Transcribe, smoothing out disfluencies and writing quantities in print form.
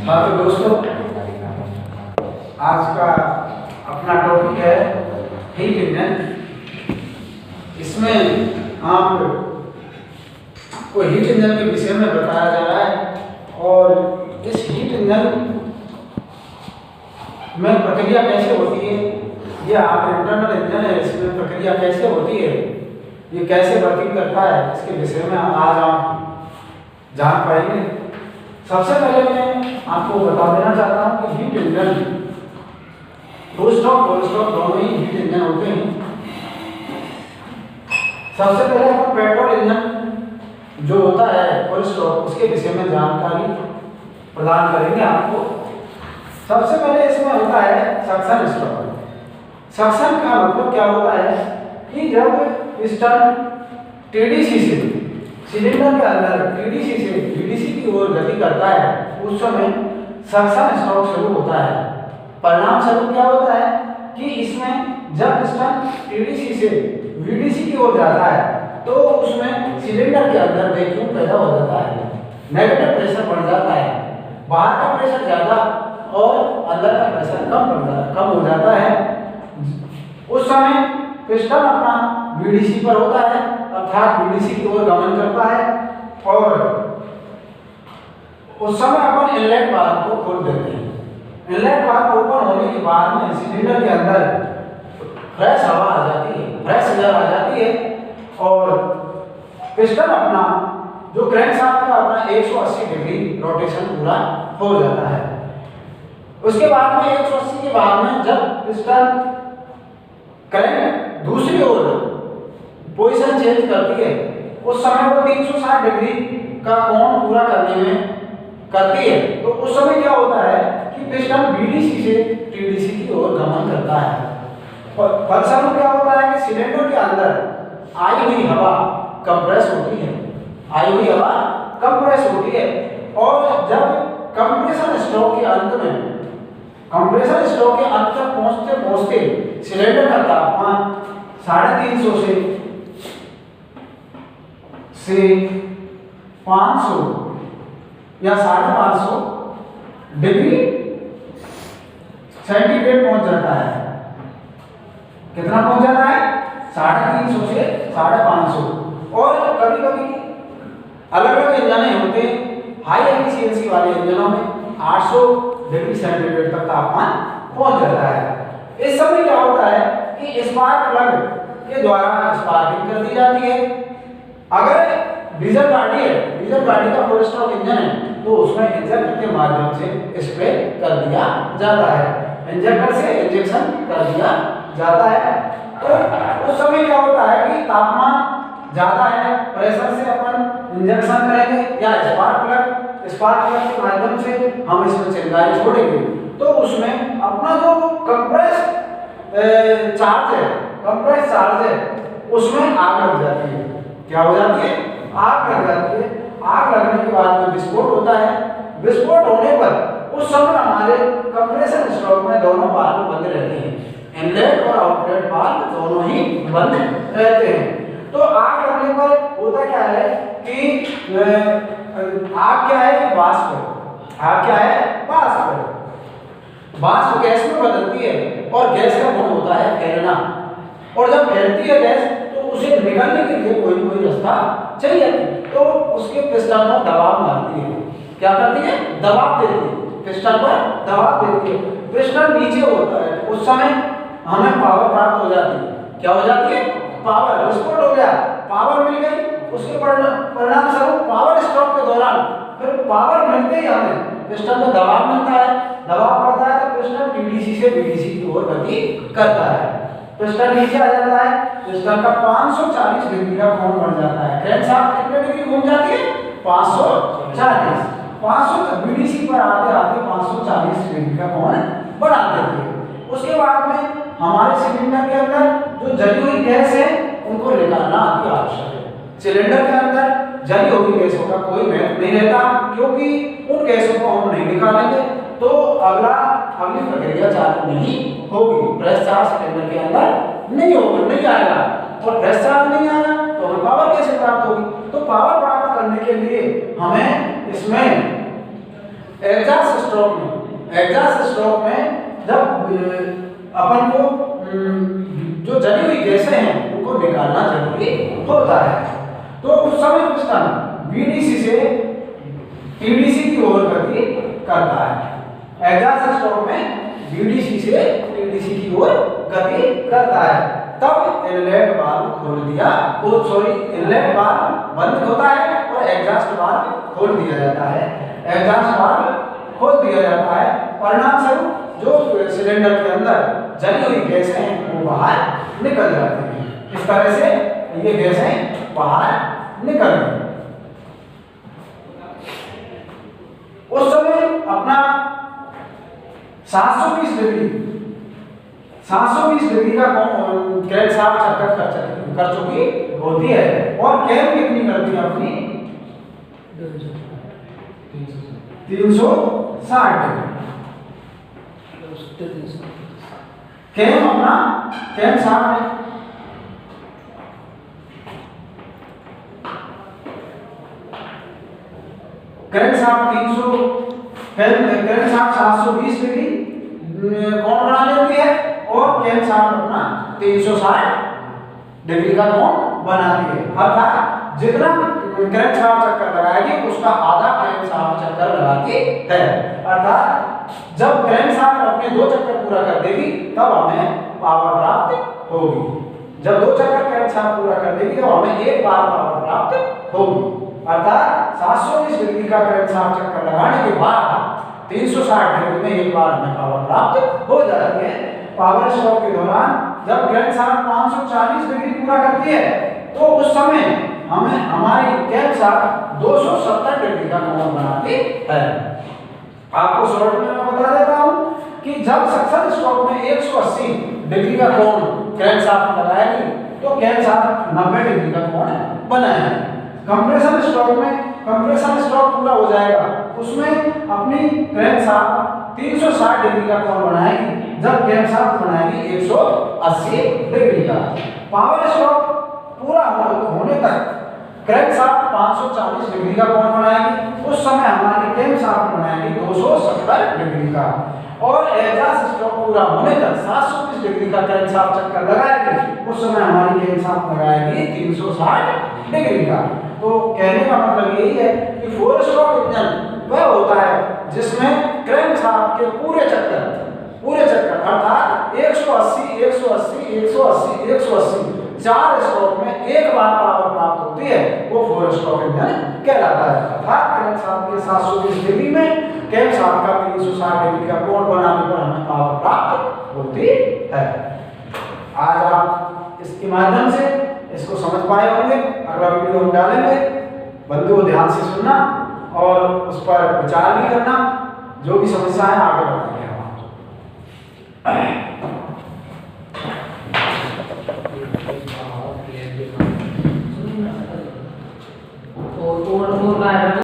हाँ तो दोस्तों, आज का अपना टॉपिक है हीट इंजन। इसमें आपको हीट इंजन के विषय में बताया जा रहा है और इस हीट इंजन में प्रक्रिया कैसे होती है, ये आप इंटरनल इंजन है, इसमें प्रक्रिया कैसे होती है, ये कैसे वर्किंग करता है, इसके विषय में आज आप जान पाएंगे। सबसे पहले मैं आपको बता देना चाहता हूँ कि heat engine two stroke four stroke दोनों ही हीट इंजन होते हैं। सबसे पहले अपन पेट्रोल इंजन जो होता है फोर स्ट्रोक, उसके विषय में जानकारी प्रदान करेंगे आपको। सबसे पहले इसमें होता है सक्शन स्ट्रोक। सक्शन का मतलब क्या होता है कि जब पिस्टन टीडीसी से सिलेंडर के अंदर टीडीसी से वीडीसी की ओर गति करता है, उस समय सक्शन स्ट्रोक शुरू होता है। परिणाम स्वरूप क्या होता है कि इसमें जब पिस्टन टीडीसी से वीडीसी की ओर जाता है तो उसमें सिलेंडर के अंदर वैक्यूम पैदा हो जाता है, नेगेटिव प्रेशर बढ़ जाता है, बाहर का प्रेशर ज़्यादा और अंदर का प्रेशर कम हो जाता है। उस समय पिस्टन अपना वीडीसी पर होता है, अर्थात वीडीसी की ओर गमन करता है और उस समय अपन इनलेट वाल्व को खोल देते हैं। इनलेट वाल्व ओपन होने के बाद में सिलेंडर के अंदर फ्रेश हवा आ जाती है, फ्रेश एयर आ जाती है और पिस्टन अपना जो क्रैंकशाफ्ट का अपना 180 डिग्री रोटेशन पूरा हो जाता है। उसके बाद में 180 के बाद में जब पिस्टन क्रैंक दूसरी ओर पोजीशन चेंज करती है, उस समय वो 360 डिग्री का कोण पूरा करने में करती है, तो उस समय क्या होता है कि पिस्टन बीडीसी से टीडीसी की ओर गमन करता है। फलस्वरूप क्या होता है कि सिलेंडर के अंदर आई हुई हवा कंप्रेस होती है, आई हुई हवा कंप्रेस होती है और जब कंप्रेशन स्ट्रोक के अंत में तक पहुंचते सिलेंडर का तापमान 350 से 500 या 550 डिग्री सेंटीग्रेड पहुंच जाता है। कितना पहुंच जाता है? 350 से 550। और कभी कभी अलग अलग इंजन होते हैं, हाई एफिशिएंसी वाले इंजनों में 800 डिग्री सेंटीग्रेड तक तापमान पहुंच जाता है। इस समय क्या होता है कि स्पार्क प्लग के द्वारा स्पार्किंग कर दी जाती है। अगर डीजल गाड़ी का फोर स्ट्रोक इंजन है तो उसमें इंजेक्टर के माध्यम से स्प्रे कर दिया जाता है, इंजेक्टर से इंजेक्शन कर दिया जाता है। तो उस समय क्या होता है कि तापमान ज्यादा है, प्रेशर से अपन इंजेक्शन करेंगे या स्पार्क प्लग के माध्यम से हम इसमें चिंगारी छोड़ेंगे तो उसमें अपना जो कंप्रेस चार्ज है उसमें आग लग जाती है। क्या हो जाती है? आग लग जाती है। आग लगने के बाद में विस्फोट होता है। विस्फोट होने पर उस समय हमारे कंप्रेशन स्ट्रोक में दोनों वाल्व बंद रहते हैं, इनलेट और आउटलेट वाल्व दोनों ही बंद रहते हैं। तो आग लगने पर होता क्या है कि आग क्या है? वाष्प। आग क्या है? वाष्प। वाष्प गैस में बदलती है और गैस का गुण होता है फैलना, और जब फैलती है गैस तो उसे निकलने के लिए कोई ना कोई रास्ता चाहिए, तो उसके पिस्टन पर दबाव मारती है। क्या करती है? दबाव देती है, पिस्टन पर दबाव देती है। पिस्टन नीचे होता है, उस समय हमें पावर प्राप्त हो जाती है। क्या हो जाती है? पावर। विस्फोट हो गया, पावर मिल गई, उसके परिणाम स्वरूप पावर स्ट्रोक के दौरान फिर पावर मिलते ही हमें पिस्टन में दबाव मिलता है, दबाव पड़ता है तो पिस्टन टीडीसी से बीडीसी की ओर गति करता है। पिस्टन नीचे आ जाता है, पिस्टन का 540 डिग्री का कोण बन जाता है। क्रैंकशाफ्ट कितने डिग्री घूम जाती है? 540। 500 बीडीसी पर आते आते 540 डिग्री का कोण बना देती है। उसके बाद में हमारे सिलेंडर के अंदर जो जली हुई गैस है उनको निकालना अति आवश्यक है। सिलेंडर के अंदर जली हुई गैसों का कोई महत्व नहीं रहता, क्योंकि उन गैसों को हम नहीं निकालेंगे तो अगली प्रक्रिया चालू नहीं होगी, प्रेस चार्ज सिलेंडर के अंदर नहीं आएगा और प्रेस चार्ज नहीं आएगा तो हमें पावर कैसे प्राप्त होगी? तो पावर प्राप्त करने के लिए हमें इसमें एग्जॉस्ट स्ट्रोक में जब अपन को जो जली हुई गैसें हैं उनको निकालना जरूरी होता है, तो उस समय पिस्टन बीडीसी से टीडीसी की ओर गति करता है। एग्जॉस्ट स्ट्रोक में बीडीसी से टीडीसी की ओर गति करता है। तब इनलेट वाल्व खोल दिया, इनलेट वाल्व बंद होता है और एग्जॉस्ट वाल्व खोल दिया जाता है। एग्जॉस्ट वाल्व खोल दिया जाता है, परिणाम स्वरूप जो सिलेंडर के अंदर जली हुई गैसें हैं वो बाहर निकल जाती हैं। इस तरह से ये गैसें बाहर निकल गई। उस समय अपना 720 डिग्री का क्रैंकशाफ्ट चक्कर कर चुकी होती है और कैम कितनी करती है अपनी 360 डिग्री। कैम अपना क्रैंकशाफ्ट है क्रैंकशाफ्ट 720 डिग्री कोण बना लेती है और क्रैंकशाफ्ट अपना 360 डिग्री का कोण बनाती है। अर्थात जितना क्रैंकशाफ्ट चक्कर लगाएगी उसका आधा क्रैंकशाफ्ट चक्कर लगाती है। अर्थात जब क्रैंकशाफ्ट अपने 2 चक्कर पूरा कर देगी तब हमें पावर प्राप्त होगी। जब 2 चक्कर क्रैंकशाफ्ट पूरा कर देगी तो हमें एक बार पावर प्राप्त होगी। अर्थात 720 डिग्री का क्रैंकशाफ्ट चक्कर लगाने के बाद 360 डिग्री में एक बार हमें पावर प्राप्त हो जाती है। पावर स्ट्रोक के दौरान जब क्रैंकशाफ्ट 540 डिग्री पूरा करती है तो उस समय हमें हमारी क्रैंकशाफ्ट 270 डिग्री का कोण बनाती है। आपको शॉर्ट में मैं बता देता हूं कि जब सक्शन स्ट्रोक में 180 डिग्री का कोण क्रैंकशाफ्ट लगाएगी तो क्रैंकशाफ्ट 90 डिग्री का कोण बनाएगी। कंप्रेशन स्ट्रोक में कंप्रेशन स्ट्रोक पूरा हो जाएगा, उसमें अपनी क्रैंकशाफ्ट 360 डिग्री का कोण बनाएगी जब क्रैंकशाफ्ट बनाएगी 180 डिग्री का। पावर स्ट्रोक पूरा होने तक क्रैंकशाफ्ट 540 डिग्री का कोण बनाएगी, उस समय हमारी क्रैंकशाफ्ट बनाएगी 270 डिग्री का। और एग्जॉस्ट स्ट्रोक पूरा होने तक 720 डिग्री का क्रैंकशाफ्ट चक्कर लगाएगी, उस समय हमारी क्रैंकशाफ्ट लगाएगी 360 डिग्री का। तो कहने का मतलब यही है कि 4 स्ट्रोक इंजन वह होता है जिसमें क्रैंकशाफ्ट के पूरे चक्कर अर्थात 180 180 180 180 4 स्ट्रोक में एक बार पावर प्राप्त होती है, वो 4 स्ट्रोक इंजन कहलाता है। अर्थात क्रैंकशाफ्ट के 720 डिग्री में क्रैंकशाफ्ट का 360 डिग्री का कोण बनाने पर हमें पावर प्राप्त होती है। आज आप इसके माध्यम से इसको समझ पाए होंगे। अगला वीडियो हम डालेंगे, बंधुओं ध्यान से सुनना और उस पर विचार भी करना, जो भी समस्या है आगे बताएंगे हम आपको।